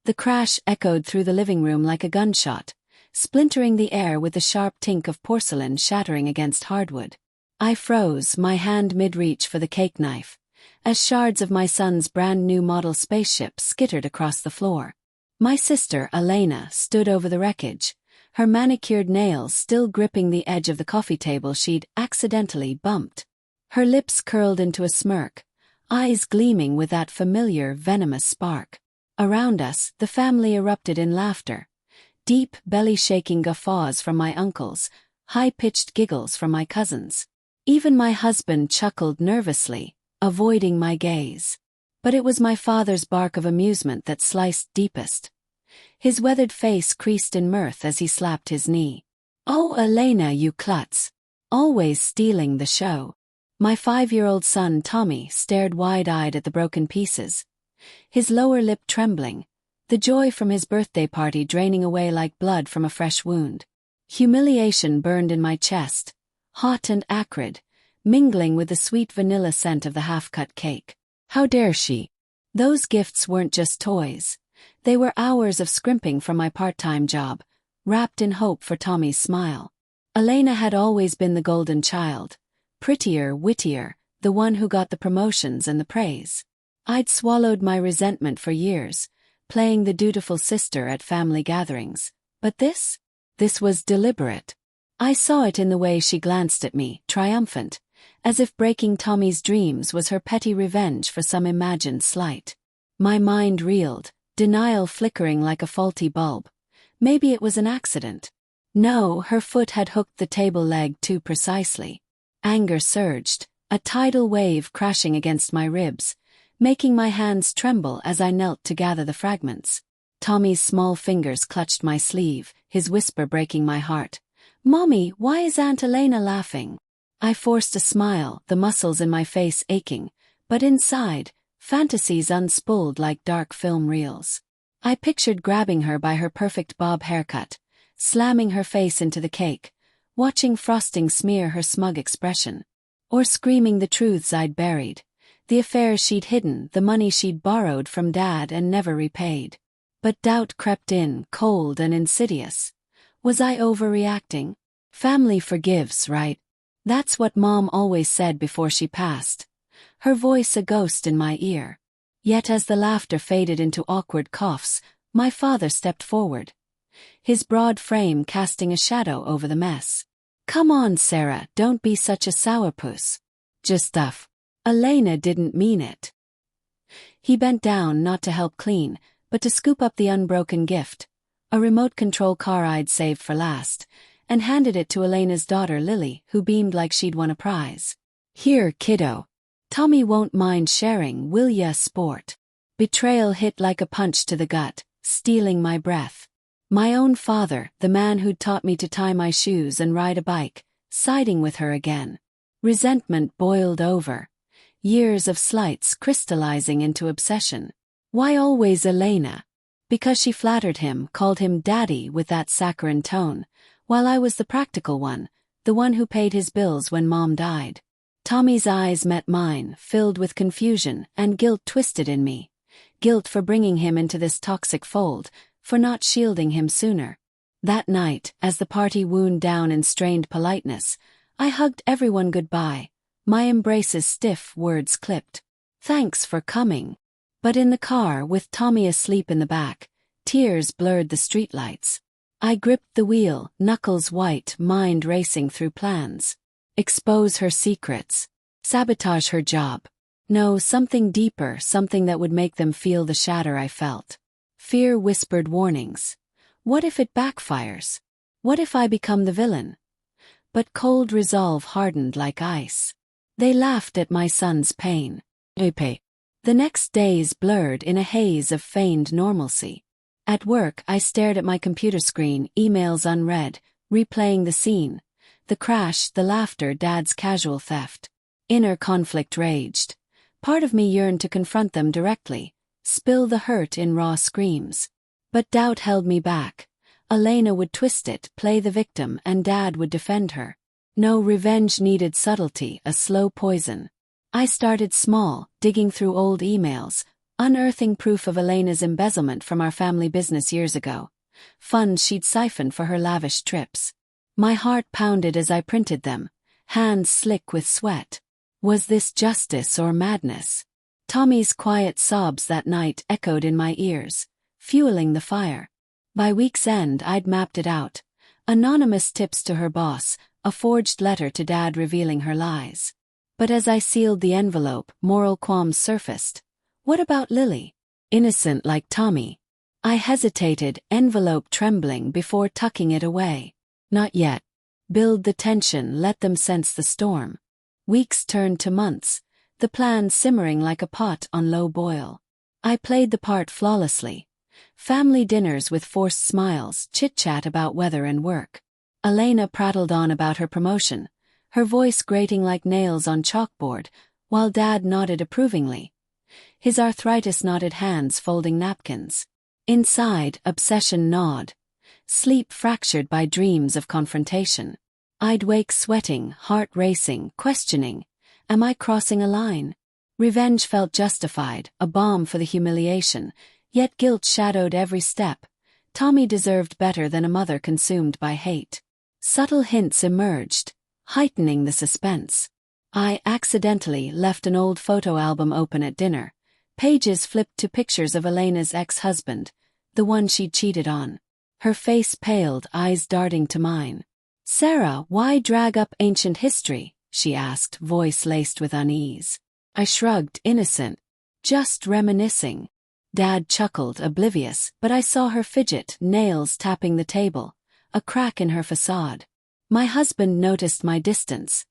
The crash echoed through the living room like a gunshot, splintering the air with the sharp tink of porcelain shattering against hardwood. I froze, my hand mid-reach for the cake knife, as shards of my son's brand-new model spaceship skittered across the floor. My sister, Elena, stood over the wreckage, her manicured nails still gripping the edge of the coffee table she'd accidentally bumped. Her lips curled into a smirk, eyes gleaming with that familiar, venomous spark. Around us, the family erupted in laughter. Deep, belly-shaking guffaws from my uncles, high-pitched giggles from my cousins. Even my husband chuckled nervously, avoiding my gaze. But it was my father's bark of amusement that sliced deepest. His weathered face creased in mirth as he slapped his knee. "Oh, Elena, you klutz! Always stealing the show." My 5-year-old son Tommy stared wide-eyed at the broken pieces, his lower lip trembling, the joy from his birthday party draining away like blood from a fresh wound. Humiliation burned in my chest, hot and acrid, mingling with the sweet vanilla scent of the half-cut cake. How dare she? Those gifts weren't just toys. They were hours of scrimping from my part-time job, wrapped in hope for Tommy's smile. Elena had always been the golden child, prettier, wittier, the one who got the promotions and the praise. I'd swallowed my resentment for years, playing the dutiful sister at family gatherings. But this was deliberate. I saw it in the way she glanced at me, triumphant, as if breaking Tommy's dreams was her petty revenge for some imagined slight. My mind reeled, denial flickering like a faulty bulb. Maybe it was an accident. No, her foot had hooked the table leg too precisely. Anger surged, a tidal wave crashing against my ribs, making my hands tremble as I knelt to gather the fragments. Tommy's small fingers clutched my sleeve, his whisper breaking my heart. "Mommy, why is Aunt Elena laughing?" I forced a smile, the muscles in my face aching, but inside, fantasies unspooled like dark film reels. I pictured grabbing her by her perfect bob haircut, slamming her face into the cake, watching frosting smear her smug expression. Or screaming the truths I'd buried, the affairs she'd hidden, the money she'd borrowed from Dad and never repaid. But doubt crept in, cold and insidious. Was I overreacting? Family forgives, right? That's what Mom always said before she passed, her voice a ghost in my ear. Yet as the laughter faded into awkward coughs, my father stepped forward, his broad frame casting a shadow over the mess. "Come on, Sarah, don't be such a sourpuss. Just stuff. Elena didn't mean it." He bent down not to help clean, but to scoop up the unbroken gift, a remote control car I'd saved for last, and handed it to Elena's daughter Lily, who beamed like she'd won a prize. "Here, kiddo. Tommy won't mind sharing, will ya, sport?" Betrayal hit like a punch to the gut, stealing my breath. My own father, the man who'd taught me to tie my shoes and ride a bike, siding with her again. Resentment boiled over, years of slights crystallizing into obsession. Why always Elena? Because she flattered him, called him daddy with that saccharine tone, while I was the practical one, the one who paid his bills when Mom died. Tommy's eyes met mine, filled with confusion and guilt twisted in me. Guilt for bringing him into this toxic fold, for not shielding him sooner. That night, as the party wound down in strained politeness, I hugged everyone goodbye, my embraces stiff, words clipped. "Thanks for coming." But in the car, with Tommy asleep in the back, tears blurred the streetlights. I gripped the wheel, knuckles white, mind racing through plans. Expose her secrets. Sabotage her job. No, something deeper, something that would make them feel the shatter I felt. Fear whispered warnings. What if it backfires? What if I become the villain? But cold resolve hardened like ice. They laughed at my son's pain. The next days blurred in a haze of feigned normalcy. At work, I stared at my computer screen, emails unread, replaying the scene. The crash, the laughter, Dad's casual theft. Inner conflict raged. Part of me yearned to confront them directly, spill the hurt in raw screams. But doubt held me back. Elena would twist it, play the victim, and Dad would defend her. No, revenge needed subtlety, a slow poison. I started small, digging through old emails, unearthing proof of Elena's embezzlement from our family business years ago, funds she'd siphoned for her lavish trips. My heart pounded as I printed them, hands slick with sweat. Was this justice or madness? Tommy's quiet sobs that night echoed in my ears, fueling the fire. By week's end I'd mapped it out. Anonymous tips to her boss, a forged letter to Dad revealing her lies. But as I sealed the envelope, moral qualms surfaced. What about Lily? Innocent like Tommy. I hesitated, envelope trembling, before tucking it away. Not yet. Build the tension, let them sense the storm. Weeks turned to months, the plan simmering like a pot on low boil. I played the part flawlessly. Family dinners with forced smiles, chit-chat about weather and work. Elena prattled on about her promotion, her voice grating like nails on chalkboard, while Dad nodded approvingly, his arthritis-knotted hands folding napkins. Inside, obsession gnawed, sleep fractured by dreams of confrontation. I'd wake sweating, heart racing, questioning, am I crossing a line? Revenge felt justified, a balm for the humiliation, yet guilt shadowed every step. Tommy deserved better than a mother consumed by hate. Subtle hints emerged, heightening the suspense. I accidentally left an old photo album open at dinner. Pages flipped to pictures of Elena's ex-husband, the one she'd cheated on. Her face paled, eyes darting to mine. "Sarah, why drag up ancient history?" she asked, voice laced with unease. I shrugged, innocent. Just reminiscing. Dad chuckled, oblivious, but I saw her fidget, nails tapping the table, a crack in her facade. My husband noticed my distance,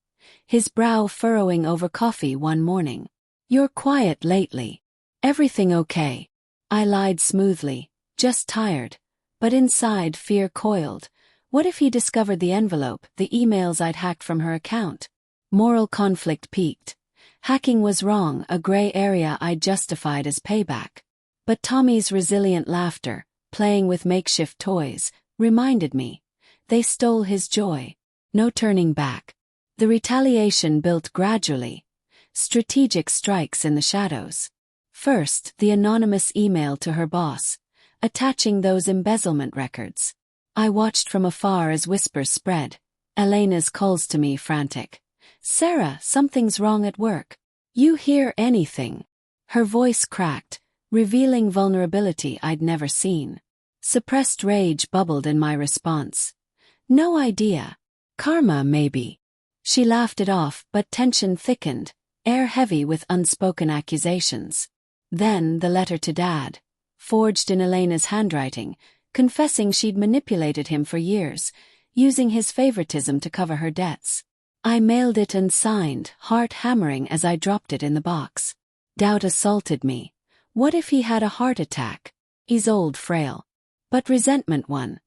his brow furrowing over coffee one morning. "You're quiet lately. Everything okay?" I lied smoothly, just tired, but inside fear coiled. What if he discovered the envelope, the emails I'd hacked from her account? Moral conflict peaked. Hacking was wrong, a gray area I'd justified as payback. But Tommy's resilient laughter, playing with makeshift toys, reminded me. They stole his joy. No turning back. The retaliation built gradually. Strategic strikes in the shadows. First, the anonymous email to her boss, attaching those embezzlement records. I watched from afar as whispers spread. Elena's calls to me, frantic. "Sarah, something's wrong at work. You hear anything?" Her voice cracked, revealing vulnerability I'd never seen. Suppressed rage bubbled in my response. "No idea. Karma, maybe." She laughed it off, but tension thickened, air heavy with unspoken accusations. Then the letter to Dad, forged in Elena's handwriting, confessing she'd manipulated him for years, using his favoritism to cover her debts. I mailed it and signed, heart hammering as I dropped it in the box. Doubt assaulted me. What if he had a heart attack? He's old, frail. But resentment won.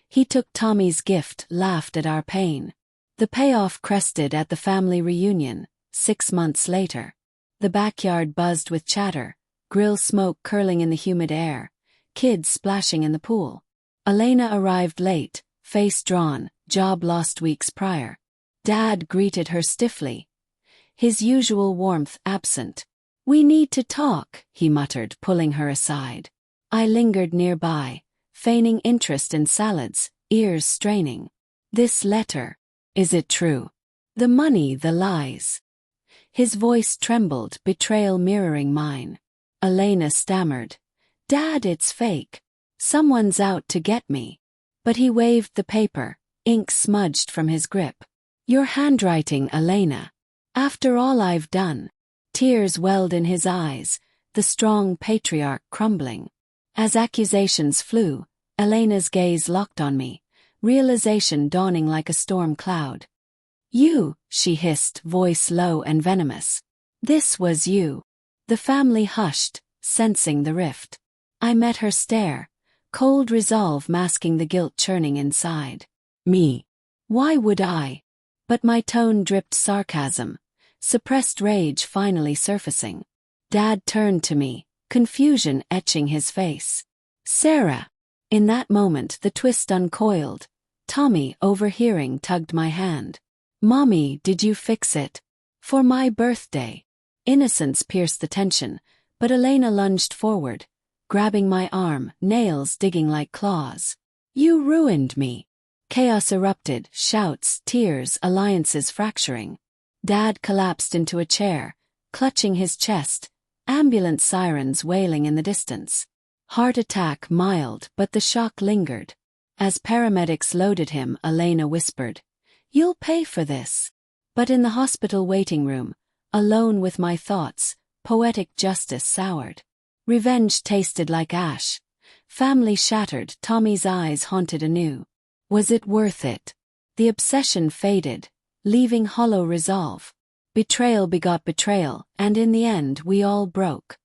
He took Tommy's gift, laughed at our pain. The payoff crested at the family reunion, 6 months later. The backyard buzzed with chatter, grill smoke curling in the humid air, kids splashing in the pool. Elena arrived late, face drawn, job lost weeks prior. Dad greeted her stiffly, his usual warmth absent. "We need to talk," he muttered, pulling her aside. I lingered nearby, feigning interest in salads, ears straining. "This letter. Is it true? The money, the lies." His voice trembled, betrayal mirroring mine. Elena stammered. "Dad, it's fake. Someone's out to get me." But he waved the paper, ink smudged from his grip. "Your handwriting, Elena. After all I've done." Tears welled in his eyes, the strong patriarch crumbling. As accusations flew, Elena's gaze locked on me, realization dawning like a storm cloud. "You," she hissed, voice low and venomous. "This was you." The family hushed, sensing the rift. I met her stare, cold resolve masking the guilt churning inside. "Me. Why would I?" But my tone dripped sarcasm, suppressed rage finally surfacing. Dad turned to me, confusion etching his face. "Sarah." In that moment the twist uncoiled. Tommy, overhearing, tugged my hand. "Mommy, did you fix it? For my birthday." Innocence pierced the tension, But Elena lunged forward, grabbing my arm, nails digging like claws. "You ruined me." Chaos erupted, shouts, tears, alliances fracturing. Dad collapsed into a chair, clutching his chest, ambulance sirens wailing in the distance. Heart attack mild, but the shock lingered. As paramedics loaded him, Elena whispered, "You'll pay for this." But in the hospital waiting room, alone with my thoughts, poetic justice soured. Revenge tasted like ash. Family shattered, Tommy's eyes haunted anew. Was it worth it? The obsession faded, leaving hollow resolve. Betrayal begot betrayal, and in the end we all broke.